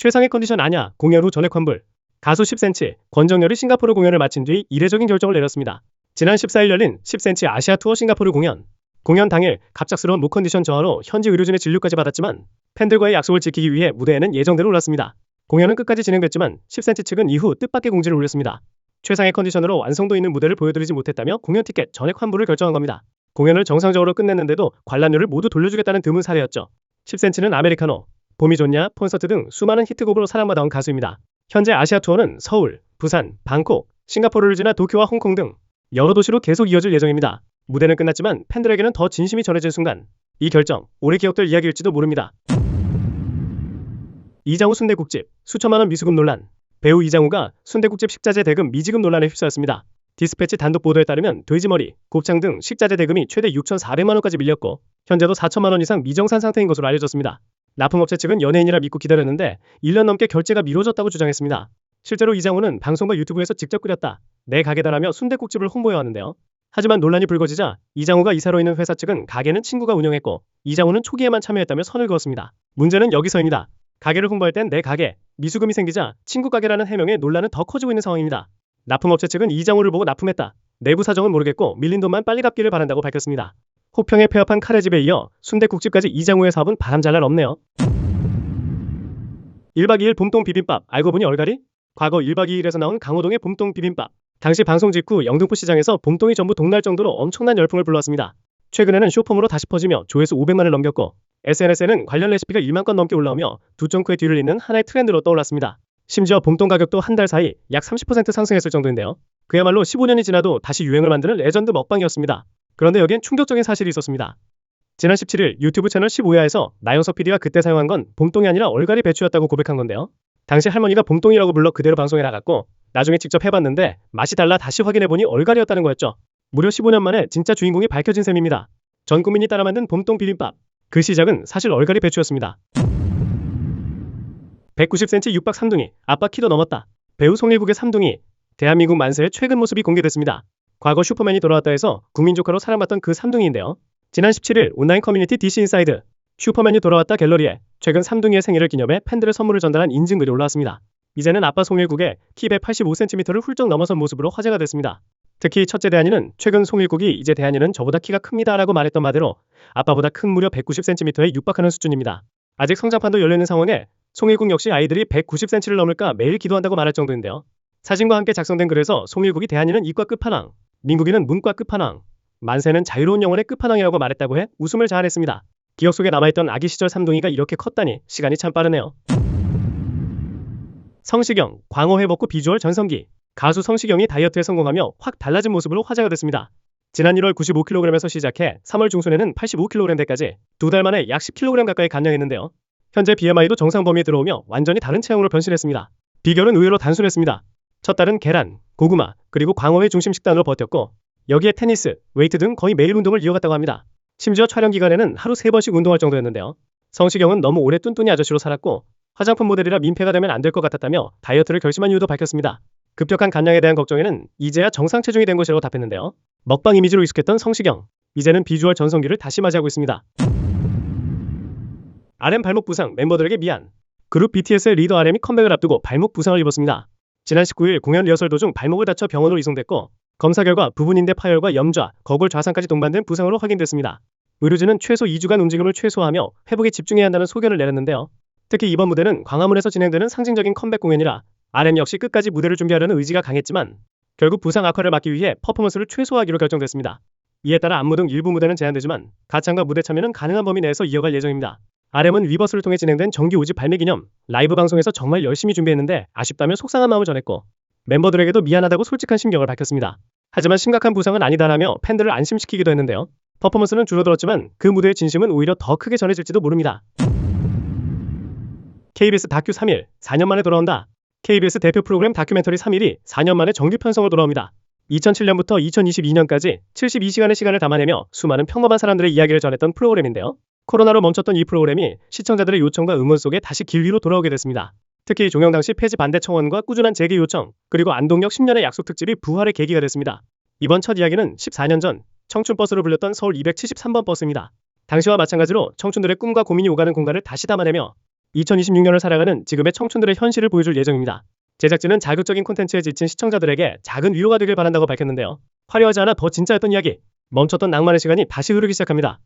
최상의 컨디션 아냐, 공연 후 전액 환불. 가수 10cm, 권정열이 싱가포르 공연을 마친 뒤 이례적인 결정을 내렸습니다. 지난 14일 열린 10cm 아시아 투어 싱가포르 공연. 공연 당일 갑작스러운 목 컨디션 저하로 현지 의료진의 진료까지 받았지만 팬들과의 약속을 지키기 위해 무대에는 예정대로 올랐습니다. 공연은 끝까지 진행됐지만 10cm 측은 이후 뜻밖의 공지를 올렸습니다. 최상의 컨디션으로 완성도 있는 무대를 보여드리지 못했다며 공연 티켓 전액 환불을 결정한 겁니다. 공연을 정상적으로 끝냈는데도 관람료를 모두 돌려주겠다는 드문 사례였죠. 10cm는 아메리카노, 봄이 좋냐, 콘서트 등 수많은 히트곡으로 사랑받아온 가수입니다. 현재 아시아 투어는 서울, 부산, 방콕, 싱가포르를 지나 도쿄와 홍콩 등 여러 도시로 계속 이어질 예정입니다. 무대는 끝났지만 팬들에게는 더 진심이 전해진 순간, 이 결정, 오래 기억될 이야기일지도 모릅니다. 이장우 순댓국집, 수천만원 미수금 논란. 배우 이장우가 순댓국집 식자재 대금 미지급 논란에 휩싸였습니다. 디스패치 단독 보도에 따르면 돼지머리, 곱창 등 식자재 대금이 최대 6,400만원까지 밀렸고 현재도 4천만원 이상 미정산 상태인 것으로 알려졌습니다. 납품업체 측은 연예인이라 믿고 기다렸는데 1년 넘게 결제가 미뤄졌다고 주장했습니다. 실제로 이장우는 방송과 유튜브에서 직접 끓였다, 내 가게다라며 순댓국집을 홍보해왔는데요. 하지만 논란이 불거지자 이장우가 이사로 있는 회사 측은 가게는 친구가 운영했고 이장우는 초기에만 참여했다며 선을 그었습니다. 문제는 여기서입니다. 가게를 홍보할 땐 내 가게, 미수금이 생기자 친구 가게라는 해명에 논란은 더 커지고 있는 상황입니다. 납품업체 측은 이장우를 보고 납품했다, 내부 사정은 모르겠고 밀린 돈만 빨리 갚기를 바란다고 밝혔습니다. 호평에 폐업한 카레집에 이어 순댓국집까지 이장우의 사업은 바람잘 날 없네요. 1박 2일 봄동 비빔밥, 알고 보니 얼갈이? 과거 1박 2일에서 나온 강호동의 봄동 비빔밥. 당시 방송 직후 영등포 시장에서 봄동이 전부 동날 정도로 엄청난 열풍을 불러왔습니다. 최근에는 쇼폼으로 다시 퍼지며 조회수 500만을 넘겼고 SNS에는 관련 레시피가 1만 건 넘게 올라오며 두 쫑크의 뒤를 잇는 하나의 트렌드로 떠올랐습니다. 심지어 봄동 가격도 한 달 사이 약 30% 상승했을 정도인데요. 그야말로 15년이 지나도 다시 유행을 만드는 레전드 먹방이었습니다. 그런데 여기엔 충격적인 사실이 있었습니다. 지난 17일 유튜브 채널 15야에서 나영석 PD가 그때 사용한 건 봄동이 아니라 얼갈이 배추였다고 고백한 건데요. 당시 할머니가 봄동이라고 불러 그대로 방송에 나갔고 나중에 직접 해봤는데 맛이 달라 다시 확인해보니 얼갈이였다는 거였죠. 무려 15년 만에 진짜 주인공이 밝혀진 셈입니다. 전 국민이 따라 만든 봄동 비빔밥. 그 시작은 사실 얼갈이 배추였습니다. 190cm 육박 삼둥이, 아빠 키도 넘었다. 배우 송일국의 삼둥이, 대한민국 만세의 최근 모습이 공개됐습니다. 과거 슈퍼맨이 돌아왔다 해서 국민 조카로 사랑받던 그 삼둥이인데요. 지난 17일 온라인 커뮤니티 DC인사이드, 슈퍼맨이 돌아왔다 갤러리에 최근 삼둥이의 생일을 기념해 팬들의 선물을 전달한 인증글이 올라왔습니다. 이제는 아빠 송일국의 키 185cm를 훌쩍 넘어선 모습으로 화제가 됐습니다. 특히 첫째 대한이는 최근 송일국이 이제 대한이는 저보다 키가 큽니다 라고 말했던 바대로 아빠보다 큰 무려 190cm에 육박하는 수준입니다. 아직 성장판도 열려있는 상황에 송일국 역시 아이들이 190cm를 넘을까 매일 기도한다고 말할 정도인데요. 사진과 함께 작성된 글에서 송일국이 대한이는 이과 끝판왕, 민국이는 문과 끝판왕, 만세는 자유로운 영혼의 끝판왕이라고 말했다고 해 웃음을 자아냈습니다. 기억 속에 남아있던 아기 시절 삼둥이가 이렇게 컸다니 시간이 참 빠르네요. 성시경, 광어회 먹고 비주얼 전성기. 가수 성시경이 다이어트에 성공하며 확 달라진 모습으로 화제가 됐습니다. 지난 1월 95kg에서 시작해 3월 중순에는 85kg대까지 두 달 만에 약 10kg 가까이 감량했는데요. 현재 BMI도 정상 범위에 들어오며 완전히 다른 체형으로 변신했습니다. 비결은 의외로 단순했습니다. 첫 달은 계란, 고구마, 그리고 광어회 중심 식단으로 버텼고 여기에 테니스, 웨이트 등 거의 매일 운동을 이어갔다고 합니다. 심지어 촬영 기간에는 하루 3번씩 운동할 정도였는데요. 성시경은 너무 오래 뚠뚠이 아저씨로 살았고 화장품 모델이라 민폐가 되면 안 될 것 같았다며 다이어트를 결심한 이유도 밝혔습니다. 급격한 감량에 대한 걱정에는 이제야 정상 체중이 된 것이라고 답했는데요. 먹방 이미지로 익숙했던 성시경, 이제는 비주얼 전성기를 다시 맞이하고 있습니다. RM 발목 부상, 멤버들에게 미안. 그룹 BTS의 리더 RM이 컴백을 앞두고 발목 부상을 입었습니다. 지난 19일 공연 리허설 도중 발목을 다쳐 병원으로 이송됐고 검사 결과 부분 인대 파열과 염좌, 거골 좌상까지 동반된 부상으로 확인됐습니다. 의료진은 최소 2주간 움직임을 최소화하며 회복에 집중해야 한다는 소견을 내렸는데요. 특히 이번 무대는 광화문에서 진행되는 상징적인 컴백 공연이라 RM 역시 끝까지 무대를 준비하려는 의지가 강했지만 결국 부상 악화를 막기 위해 퍼포먼스를 최소화하기로 결정됐습니다. 이에 따라 안무 등 일부 무대는 제한되지만 가창과 무대 참여는 가능한 범위 내에서 이어갈 예정입니다. RM은 위버스를 통해 진행된 정기 5집 발매 기념 라이브 방송에서 정말 열심히 준비했는데 아쉽다며 속상한 마음을 전했고 멤버들에게도 미안하다고 솔직한 심경을 밝혔습니다. 하지만 심각한 부상은 아니다라며 팬들을 안심시키기도 했는데요. 퍼포먼스는 줄어들었지만 그 무대의 진심은 오히려 더 크게 전해질지도 모릅니다. KBS 다큐 3일, 4년 만에 돌아온다. KBS 대표 프로그램 다큐멘터리 3일이 4년 만에 정규 편성으로 돌아옵니다. 2007년부터 2022년까지 72시간의 시간을 담아내며 수많은 평범한 사람들의 이야기를 전했던 프로그램인데요. 코로나로 멈췄던 이 프로그램이 시청자들의 요청과 응원 속에 다시 길 위로 돌아오게 됐습니다. 특히 종영 당시 폐지 반대 청원과 꾸준한 재개 요청, 그리고 안동역 10년의 약속 특집이 부활의 계기가 됐습니다. 이번 첫 이야기는 14년 전 청춘버스로 불렸던 서울 273번 버스입니다. 당시와 마찬가지로 청춘들의 꿈과 고민이 오가는 공간을 다시 담아내며 2026년을 살아가는 지금의 청춘들의 현실을 보여줄 예정입니다. 제작진은 자극적인 콘텐츠에 지친 시청자들에게 작은 위로가 되길 바란다고 밝혔는데요. 화려하지 않아 더 진짜였던 이야기, 멈췄던 낭만의 시간이 다시 흐르기 시작합니다.